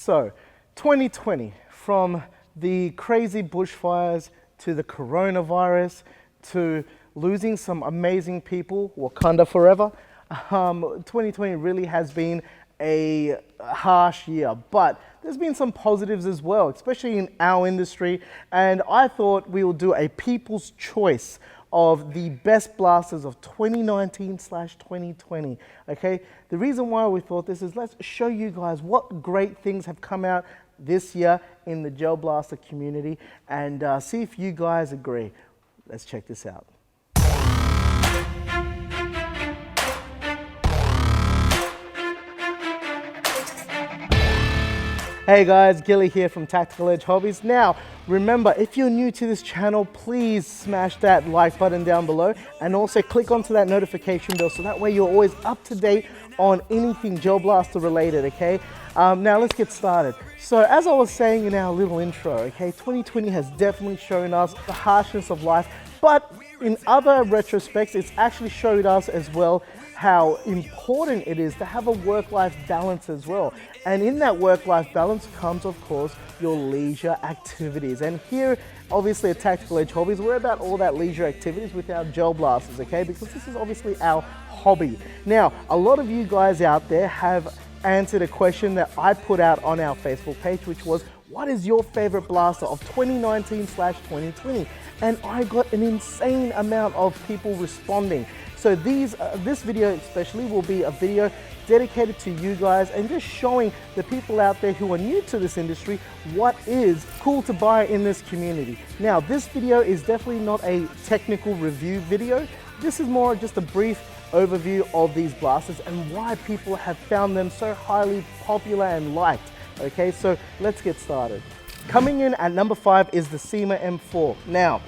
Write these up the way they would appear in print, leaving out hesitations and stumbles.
So, 2020, from the crazy bushfires to the coronavirus to losing some amazing people, Wakanda forever, 2020 really has been a harsh year, but there's been some positives as well, especially in our industry, and I thought we will do a people's choice of the best blasters of 2019/2020, okay? The reason why we thought this is let's show you guys what great things have come out this year in the gel blaster community and see if you guys agree. Let's check this out. Hey guys, Gilly here from Tactical Edge Hobbies. Now, remember, if you're new to this channel, please smash that like button down below and also click onto that notification bell so that way you're always up to date on anything gel blaster related, okay? Now let's get started. So as I was saying in our little intro, okay, 2020 has definitely shown us the harshness of life, but in other retrospects, it's actually showed us as well how important it is to have a work-life balance as well. And in that work-life balance comes, of course, your leisure activities. And here, obviously at Tactical Edge Hobbies, we're about all that leisure activities with our gel blasters, okay? Because this is obviously our hobby. Now, a lot of you guys out there have answered a question that I put out on our Facebook page, which was, what is your favorite blaster of 2019/2020? And I got an insane amount of people responding. So this video especially will be a video dedicated to you guys and just showing the people out there who are new to this industry what is cool to buy in this community. Now, this video is definitely not a technical review video. This is more just a brief overview of these blasters and why people have found them so highly popular and liked. Okay, so let's get started. Coming in at number 5 is the SEMA M4. Now,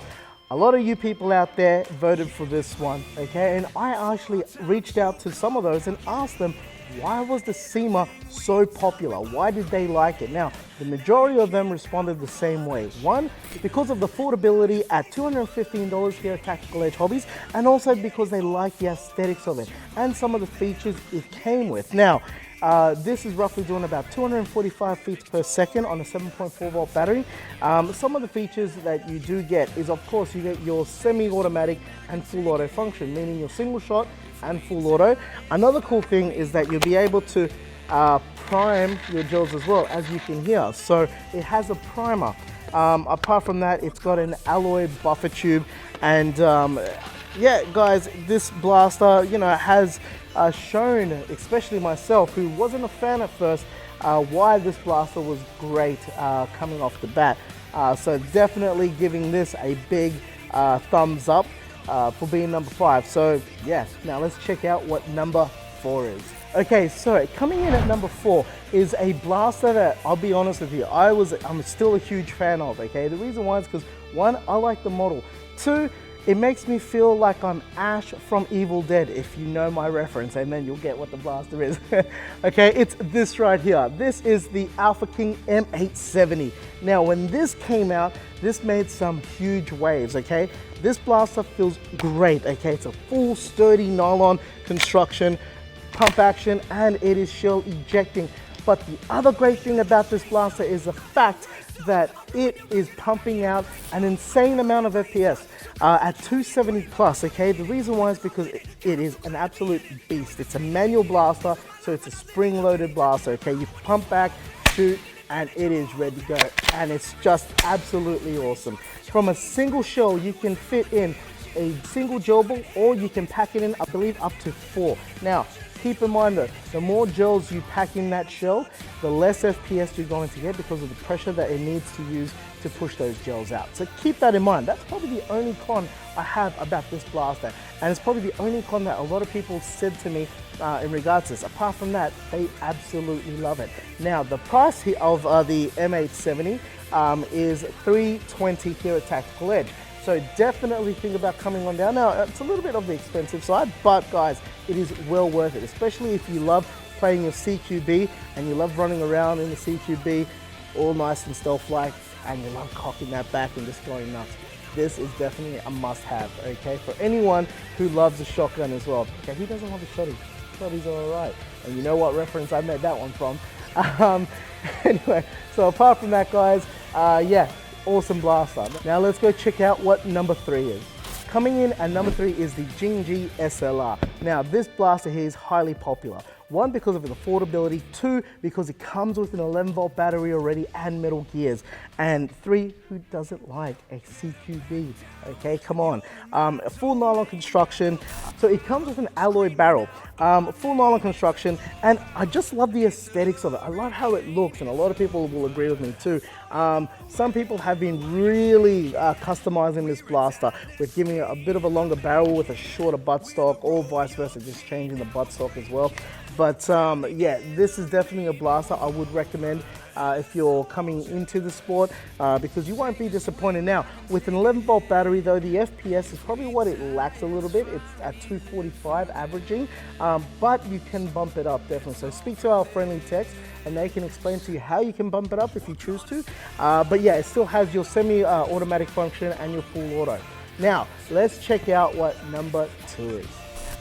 a lot of you people out there voted for this one, okay? And I actually reached out to some of those and asked them, why was the SEMA so popular? Why did they like it? Now, the majority of them responded the same way. One, because of the affordability at $215 here at Tactical Edge Hobbies, and also because they like the aesthetics of it and some of the features it came with. Now, this is roughly doing about 245 feet per second on a 7.4 volt battery. Some of the features that you do get is, of course, you get your semi-automatic and full auto function, meaning your single shot and full auto. Another cool thing is that you'll be able to prime your gels as well, as you can hear. So it has a primer. Apart from that, it's got an alloy buffer tube, and yeah, guys, this blaster, you know, has shown, especially myself, who wasn't a fan at first, why this blaster was great coming off the bat. So definitely giving this a big thumbs up for being number 5. So yeah, now let's check out what number 4 is. Okay, so coming in at number 4 is a blaster that, I'll be honest with you, I'm still a huge fan of, okay? The reason why is because, 1, I like the model. 2, it makes me feel like I'm Ash from Evil Dead, if you know my reference, and then you'll get what the blaster is. Okay, it's this right here. This is the Alpha King M870. Now, when this came out, this made some huge waves, okay? This blaster feels great, okay? It's a full sturdy nylon construction, pump action, and it is shell ejecting. But the other great thing about this blaster is the fact that it is pumping out an insane amount of FPS at 270 plus, okay? The reason why is because it is an absolute beast. It's a manual blaster, so it's a spring-loaded blaster, okay? You pump back, shoot, and it is ready to go. And it's just absolutely awesome. From a single shell, you can fit in a single gel ball, or you can pack it in, I believe, up to 4. Now, keep in mind though, the more gels you pack in that shell, the less FPS you're going to get because of the pressure that it needs to use to push those gels out. So keep that in mind. That's probably the only con I have about this blaster. And it's probably the only con that a lot of people said to me in regards to this. Apart from that, they absolutely love it. Now, the price of the M870 is $320 here at Tactical Edge. So definitely think about coming on down. Now, it's a little bit on the expensive side, but guys, it is well worth it, especially if you love playing your CQB and you love running around in the CQB all nice and stealth-like, and you love cocking that back and just going nuts. This is definitely a must-have, okay? For anyone who loves a shotgun as well. Okay, who doesn't love a shotty? Shotties are all right. And you know what reference I made that one from? Um, anyway, so apart from that, guys, yeah, awesome blaster. Now let's go check out what number 3 is. Coming in at number 3 is the Jingji SLR. Now this blaster here is highly popular. 1, because of its affordability. 2, because it comes with an 11-volt battery already and metal gears. And 3, who doesn't like a CQB? Okay, come on. A full nylon construction. So it comes with an alloy barrel. Full nylon construction, and I just love the aesthetics of it. I love how it looks, and a lot of people will agree with me too. Some people have been really customizing this blaster with giving it a bit of a longer barrel with a shorter buttstock, or vice versa, just changing the buttstock as well. But yeah, this is definitely a blaster I would recommend if you're coming into the sport, because you won't be disappointed. Now, with an 11-volt battery though, the FPS is probably what it lacks a little bit. It's at 245 averaging, but you can bump it up definitely. So speak to our friendly techs and they can explain to you how you can bump it up if you choose to. But yeah, it still has your semi-automatic function and your full auto. Now, let's check out what number 2 is.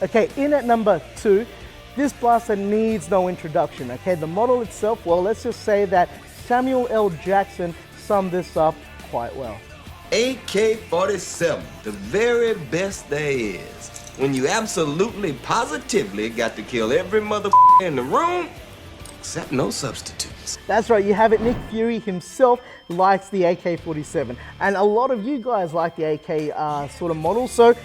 Okay, in at number 2, this blaster needs no introduction, okay? The model itself, well, let's just say that Samuel L. Jackson summed this up quite well. AK-47, the very best there is. When you absolutely, positively got to kill every motherfucker in the room, except no substitutes. That's right, you have it. Nick Fury himself likes the AK-47. And a lot of you guys like the AK sort of model, so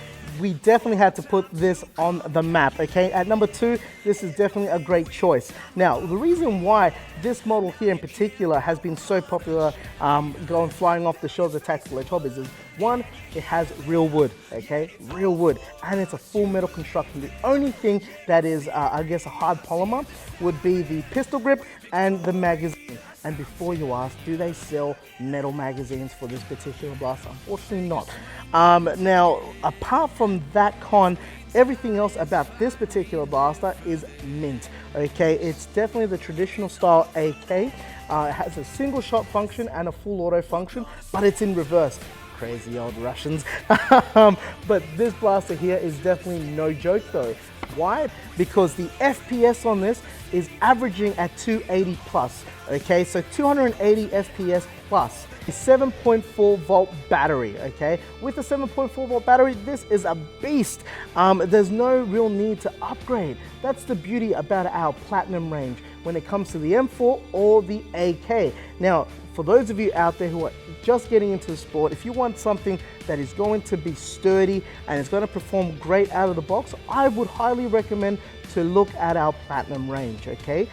we definitely had to put this on the map, okay? At number 2, this is definitely a great choice. Now, the reason why this model here in particular has been so popular, flying off the shelves of Tactical Edge Hobbies is, 1, it has real wood, okay? Real wood, and it's a full metal construction. The only thing that is, I guess, a hard polymer would be the pistol grip and the magazine. And before you ask, do they sell metal magazines for this particular blaster? Unfortunately not. Now, apart from that con, everything else about this particular blaster is mint, okay? It's definitely the traditional style AK. It has a single shot function and a full auto function, but it's in reverse. Crazy old Russians. But this blaster here is definitely no joke though. Why? Because the FPS on this is averaging at 280 plus, okay? So 280 FPS plus. A 7.4 volt battery, okay? With a 7.4 volt battery, this is a beast. There's no real need to upgrade. That's the beauty about our Platinum range when it comes to the M4 or the AK. Now, for those of you out there who are just getting into the sport, if you want something that is going to be sturdy and is going to perform great out of the box, I would highly recommend to look at our Platinum range, okay?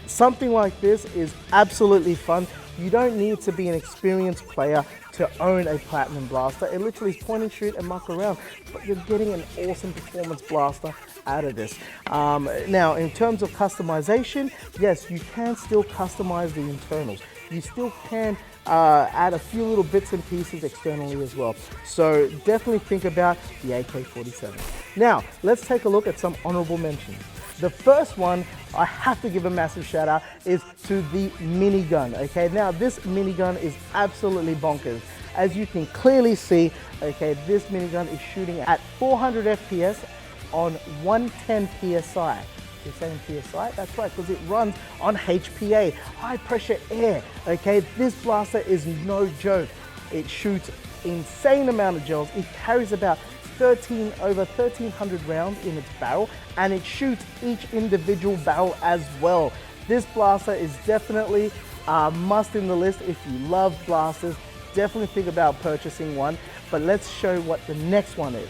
Something like this is absolutely fun. You don't need to be an experienced player to own a Platinum blaster. It literally is point and shoot and muck around, but you're getting an awesome performance blaster out of this. Now, in terms of customization, yes, you can still customize the internals. You still can add a few little bits and pieces externally as well. So definitely think about the AK-47. Now, let's take a look at some honorable mentions. The first one I have to give a massive shout out is to the minigun, okay? Now this minigun is absolutely bonkers. As you can clearly see, okay, this minigun is shooting at 400 FPS on 110 PSI. You're saying PSI? That's right, because it runs on HPA, high pressure air, okay? This blaster is no joke. It shoots insane amount of gels. It carries about over 1,300 rounds in its barrel, and it shoots each individual barrel as well. This blaster is definitely a must in the list. If you love blasters, definitely think about purchasing one. But let's show what the next one is.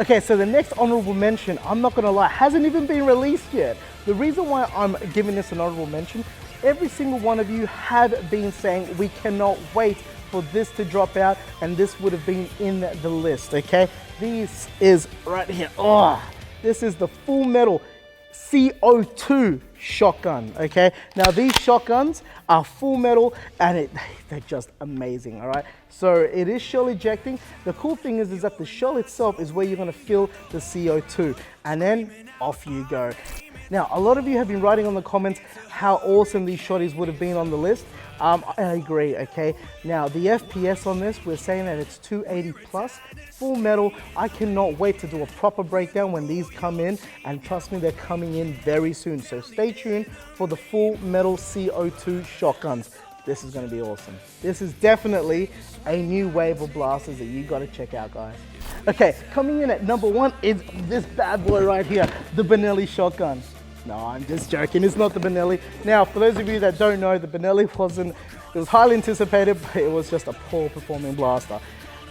Okay, so the next honorable mention, I'm not gonna lie, hasn't even been released yet. The reason why I'm giving this an honorable mention, every single one of you have been saying we cannot wait for this to drop out, and this would have been in the list, okay? This is right here. Oh, this is the full metal CO2 shotgun, okay? Now these shotguns are full metal and they're just amazing, all right? So it is shell ejecting. The cool thing is that the shell itself is where you're gonna fill the CO2, and then off you go. Now, a lot of you have been writing on the comments how awesome these shotties would have been on the list. I agree, okay? Now, the FPS on this, we're saying that it's 280 plus, full metal. I cannot wait to do a proper breakdown when these come in, and trust me, they're coming in very soon. So stay tuned for the full metal CO2 shotguns. This is gonna be awesome. This is definitely a new wave of blasters that you gotta check out, guys. Okay, coming in at number 1 is this bad boy right here, the Benelli Shotgun. No, I'm just joking, it's not the Benelli. Now, for those of you that don't know, the Benelli it was highly anticipated, but it was just a poor performing blaster.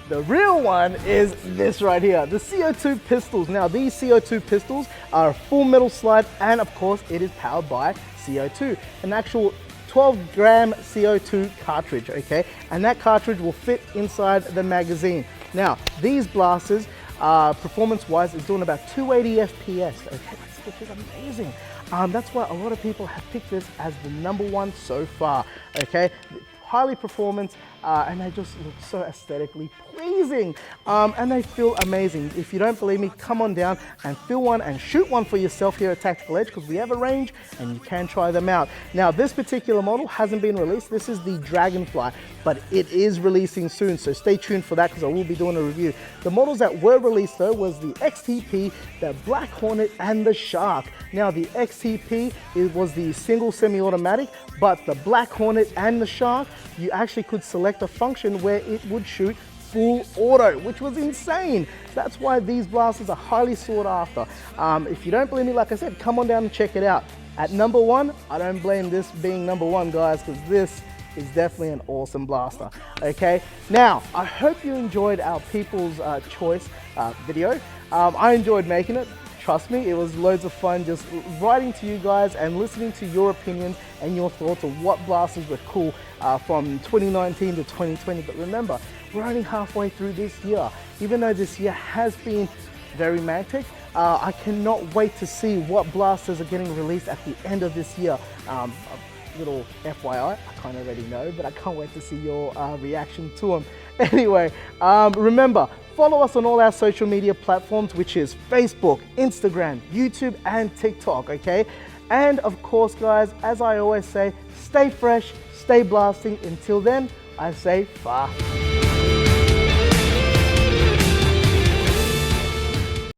The real one is this right here, the Co2 Pistols. Now, these Co2 Pistols are a full metal slide, and of course, it is powered by CO2, an actual 12-gram CO2 cartridge, okay? And that cartridge will fit inside the magazine. Now, these blasters, performance-wise, is doing about 280 FPS, okay? Which is amazing. That's why a lot of people have picked this as the number 1 so far, okay? Highly performance, and they just look so aesthetically pleasing, and they feel amazing. If you don't believe me, come on down and feel one and shoot one for yourself here at Tactical Edge, because we have a range and you can try them out. Now, this particular model hasn't been released. This is the Dragonfly, but it is releasing soon, so stay tuned for that, because I will be doing a review. The models that were released though was the XTP, the Black Hornet, and the Shark. Now, the XTP was the single semi-automatic, but the Black Hornet and the Shark, you actually could select a function where it would shoot full auto, which was insane. That's why these blasters are highly sought after. If you don't believe me, like I said, come on down and check it out. At number 1, I don't blame this being number 1, guys, because this is definitely an awesome blaster, okay? Now, I hope you enjoyed our People's Choice video. I enjoyed making it. Trust me, it was loads of fun just writing to you guys and listening to your opinions and your thoughts of what blasters were cool from 2019 to 2020. But remember, we're only halfway through this year. Even though this year has been very manic, I cannot wait to see what blasters are getting released at the end of this year. Little FYI, I kind of already know, but I can't wait to see your reaction to them. Anyway, remember, follow us on all our social media platforms, which is Facebook, Instagram, YouTube, and TikTok, okay? And of course, guys, as I always say, stay fresh, stay blasting. Until then, I say, fa.